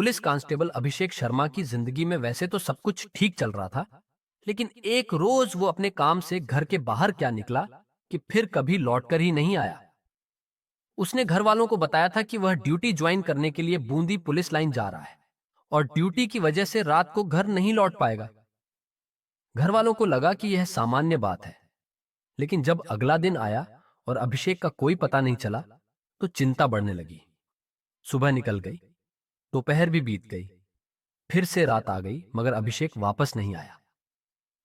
Police constable Abhishek Sharma की जिंदगी में वैसे तो सब कुछ ठीक चल रहा था, लेकिन एक रोज वो अपने काम से घर के बाहर क्या निकला कि फिर कभी लौटकर ही नहीं आया। उसने घर वालों को बताया था कि वह ड्यूटी ज्वाइन करने के लिए बूंदी पुलिस लाइन जा रहा है और ड्यूटी की वजह से रात को घर नहीं लौट पाएगा। घर वालों को लगा कि यह सामान्य बात है, लेकिन जब अगला दिन आया और अभिषेक का कोई पता नहीं चला, तो चिंता बढ़ने लगी। सुबह निकल गई, दोपहर भी बीत गई, फिर से रात आ गई, मगर अभिषेक वापस नहीं आया।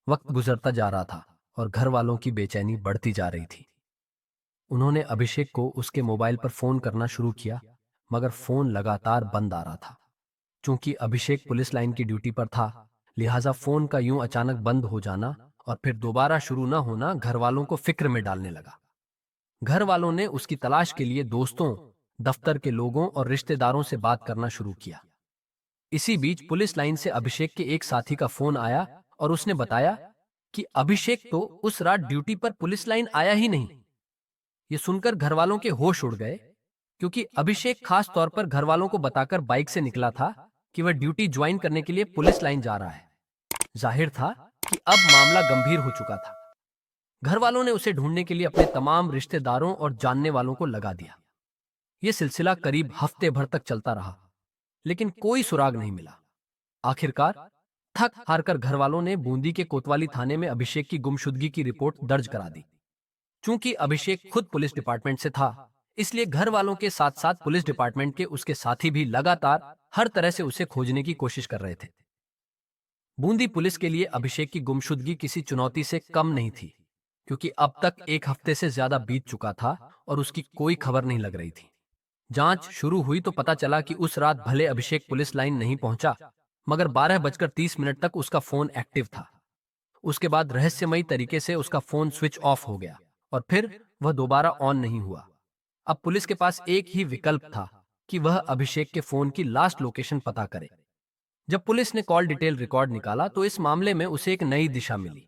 वक्त गुजरता जा रहा था और घर वालों की बेचैनी बढ़ती जा रही थी। उन्होंने अभिषेक को उसके मोबाइल पर फोन करना शुरू किया, मगर फोन लगातार बंद आ रहा था। चूंकि अभिषेक पुलिस लाइन की ड्यूटी पर था, लिहाजा फोन का यूं अचानक बंद हो जाना और फिर दोबारा शुरू न होना घर वालों को फिक्र में डालने लगा। घर वालों ने उसकी तलाश के लिए दोस्तों, दफ्तर के लोगों और रिश्तेदारों से बात करना शुरू किया। इसी बीच पुलिस लाइन से अभिषेक के एक साथी का फोन आया और उसने बताया कि अभिषेक तो उस रात ड्यूटी पर पुलिस लाइन आया ही नहीं। ये सुनकर घर वालों के होश उड़ गए, क्योंकि अभिषेक खास तौर पर घर वालों को बताकर बाइक से निकला था कि वह ड्यूटी ज्वाइन करने के लिए पुलिस लाइन जा रहा है। जाहिर था कि अब मामला गंभीर हो चुका था। घर वालों ने उसे ढूंढने के लिए अपने तमाम रिश्तेदारों और जानने वालों को लगा दिया। यह सिलसिला करीब हफ्ते भर तक चलता रहा, लेकिन कोई सुराग नहीं मिला। आखिरकार थक हारकर घर वालों ने बूंदी के कोतवाली थाने में अभिषेक की गुमशुदगी की रिपोर्ट दर्ज करा दी। चूंकि अभिषेक खुद पुलिस डिपार्टमेंट से था, इसलिए घर वालों के साथ साथ पुलिस डिपार्टमेंट के उसके साथी भी लगातार हर तरह से उसे खोजने की कोशिश कर रहे थे। बूंदी पुलिस के लिए अभिषेक की गुमशुदगी किसी चुनौती से कम नहीं थी, क्योंकि अब तक एक हफ्ते से ज्यादा बीत चुका था और उसकी कोई खबर नहीं लग रही थी। जांच शुरू हुई तो पता चला कि उस रात भले अभिषेक पुलिस लाइन नहीं पहुंचा, मगर 12:30 तक उसका फोन एक्टिव था। उसके बाद रहस्यमयी तरीके से उसका फोन स्विच ऑफ हो गया और फिर वह दोबारा ऑन नहीं हुआ। अब पुलिस के पास एक ही विकल्प था कि वह अभिषेक के फोन की लास्ट लोकेशन पता करे। जब पुलिस ने कॉल डिटेल रिकॉर्ड निकाला तो इस मामले में उसे एक नई दिशा मिली।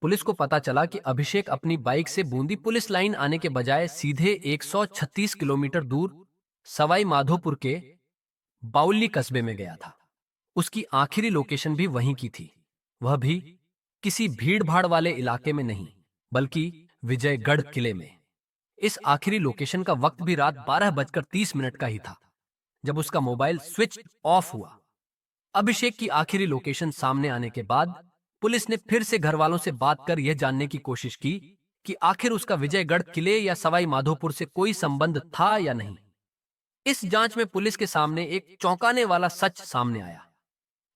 पुलिस को पता चला कि अभिषेक अपनी बाइक से बूंदी पुलिस लाइन आने के बजाय सीधे 136 किलोमीटर दूर सवाई माधोपुर के बाउली कस्बे में गया था। उसकी आखिरी लोकेशन भी वहीं की थी, वह भी किसी भीड़ भाड़ वाले इलाके में नहीं, बल्कि विजयगढ़ किले में। इस आखिरी लोकेशन का वक्त भी रात 12:30 का ही था, जब उसका मोबाइल स्विच ऑफ हुआ। अभिषेक की आखिरी लोकेशन सामने आने के बाद पुलिस ने फिर से घर वालों से बात कर यह जानने की कोशिश की कि आखिर उसका विजयगढ़ किले या सवाई माधोपुर से कोई संबंध था या नहीं। इस जांच में पुलिस के सामने एक चौंकाने वाला सच सामने आया।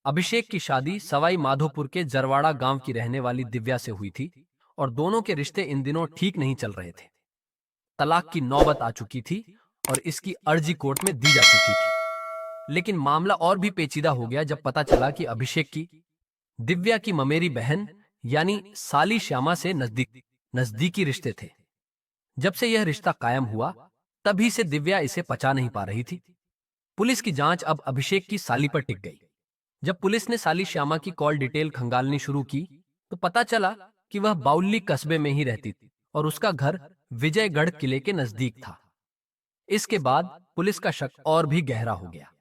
अभिषेक की शादी सवाई माधोपुर के जरवाड़ा गांव की रहने वाली दिव्या से हुई थी और दोनों के रिश्ते इन दिनों ठीक नहीं चल रहे थे। तलाक की नौबत आ चुकी थी और इसकी अर्जी कोर्ट में दी जा चुकी थी। लेकिन मामला और भी पेचीदा हो गया जब पता चला कि अभिषेक की दिव्या की ममेरी बहन यानी साली श्यामा से नजदीकी रिश्ते थे। जब से यह रिश्ता कायम हुआ, तभी से दिव्या इसे पचा नहीं पा रही थी। पुलिस की जांच अब अभिषेक की साली पर टिक गई। जब पुलिस ने साली श्यामा की कॉल डिटेल खंगालनी शुरू की तो पता चला कि वह बाउली कस्बे में ही रहती थी और उसका घर विजयगढ़ किले के नजदीक था। इसके बाद पुलिस का शक और भी गहरा हो गया।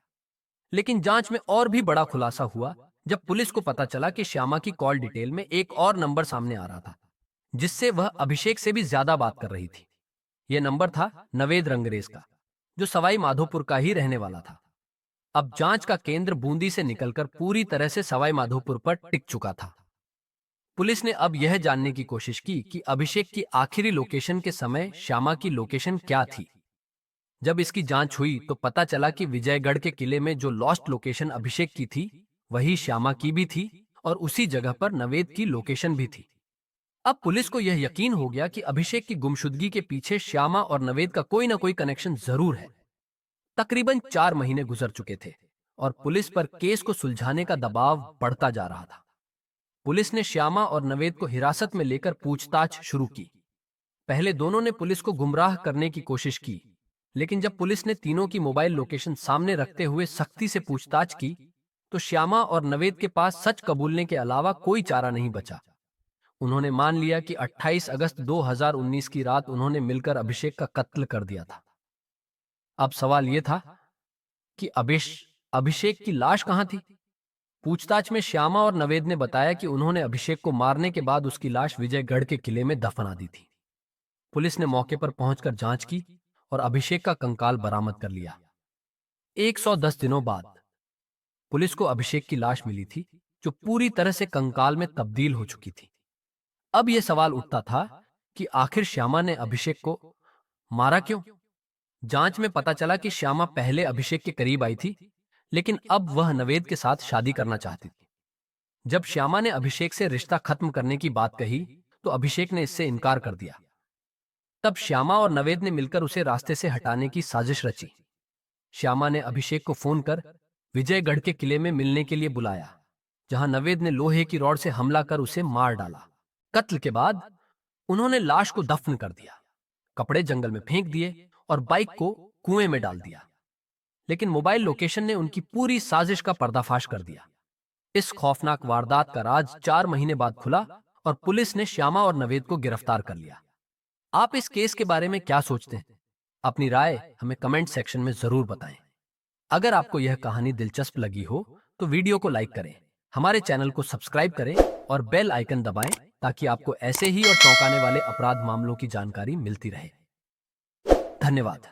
लेकिन जांच में और भी बड़ा खुलासा हुआ जब पुलिस को पता चला कि श्यामा की कॉल डिटेल में एक और नंबर सामने आ रहा था, जिससे वह अभिषेक से भी ज्यादा बात कर रही थी। यह नंबर था नवेद रंगरेज का, जो सवाई माधोपुर का ही रहने वाला था। अब जांच का केंद्र बूंदी से निकलकर पूरी तरह से सवाई माधोपुर पर टिक चुका था। पुलिस ने अब यह जानने की कोशिश की कि अभिषेक की आखिरी लोकेशन के समय श्यामा की लोकेशन क्या थी। जब इसकी जांच हुई तो पता चला कि विजयगढ़ के किले में जो लॉस्ट लोकेशन अभिषेक की थी, वही श्यामा की भी थी और उसी जगह पर नवेद की लोकेशन भी थी। अब पुलिस को यह यकीन हो गया कि अभिषेक की गुमशुदगी के पीछे श्यामा और नवेद का कोई ना कोई कनेक्शन जरूर है। तकरीबन 4 महीने गुजर चुके थे और पुलिस पर केस को सुलझाने का दबाव बढ़ता जा रहा था। पुलिस ने श्यामा और नवेद को हिरासत में लेकर पूछताछ शुरू की। पहले दोनों ने पुलिस को गुमराह करने की कोशिश की, लेकिन जब पुलिस ने तीनों की मोबाइल लोकेशन सामने रखते हुए सख्ती से पूछताछ की तो श्यामा और नवेद के पास सच कबूलने के अलावा कोई चारा नहीं बचा। उन्होंने मान लिया कि 28 अगस्त 2019 की रात उन्होंने मिलकर अभिषेक का कत्ल कर दिया था। अब सवाल यह था कि अभिषेक की लाश कहाँ थी? पूछताछ में श्यामा और नवेद ने बताया कि उन्होंने अभिषेक को मारने के बाद उसकी लाश विजयगढ़ के किले में दफना दी थी। पुलिस ने मौके पर पहुंचकर जांच की और अभिषेक का कंकाल बरामद कर लिया। 110 दिनों बाद पुलिस को अभिषेक की लाश मिली थी, जो पूरी तरह से कंकाल में तब्दील हो चुकी थी। अब यह सवाल उठता था कि आखिर श्यामा ने अभिषेक को मारा क्यों? जांच में पता चला कि श्यामा पहले अभिषेक के करीब आई थी, लेकिन अब वह नवेद के साथ शादी करना चाहती थी। जब श्यामा ने अभिषेक से रिश्ता खत्म करने की बात कही, तो अभिषेक ने इससे इनकार कर दिया। तब श्यामा और नवेद ने मिलकर उसे रास्ते से हटाने की साजिश रची। श्यामा ने अभिषेक को फोन कर विजयगढ़ के किले में मिलने के लिए बुलाया, जहां नवेद ने लोहे की रॉड से हमला कर उसे मार डाला। कत्ल के बाद उन्होंने लाश को दफन कर दिया, कपड़े जंगल में फेंक दिए और बाइक को कुएं में डाल दिया। लेकिन मोबाइल लोकेशन ने उनकी पूरी साजिश का पर्दाफाश कर दिया। इस खौफनाक वारदात का राज 4 महीने बाद खुला और पुलिस ने श्यामा और नवेद को गिरफ्तार कर लिया। आप इस केस के बारे में क्या सोचते हैं? अपनी राय हमें कमेंट सेक्शन में जरूर बताएं। अगर आपको यह कहानी दिलचस्प लगी हो तो वीडियो को लाइक करें, हमारे चैनल को सब्सक्राइब करें और बेल आइकन दबाएं, ताकि आपको ऐसे ही और चौंकाने वाले अपराध मामलों की जानकारी मिलती रहे। धन्यवाद।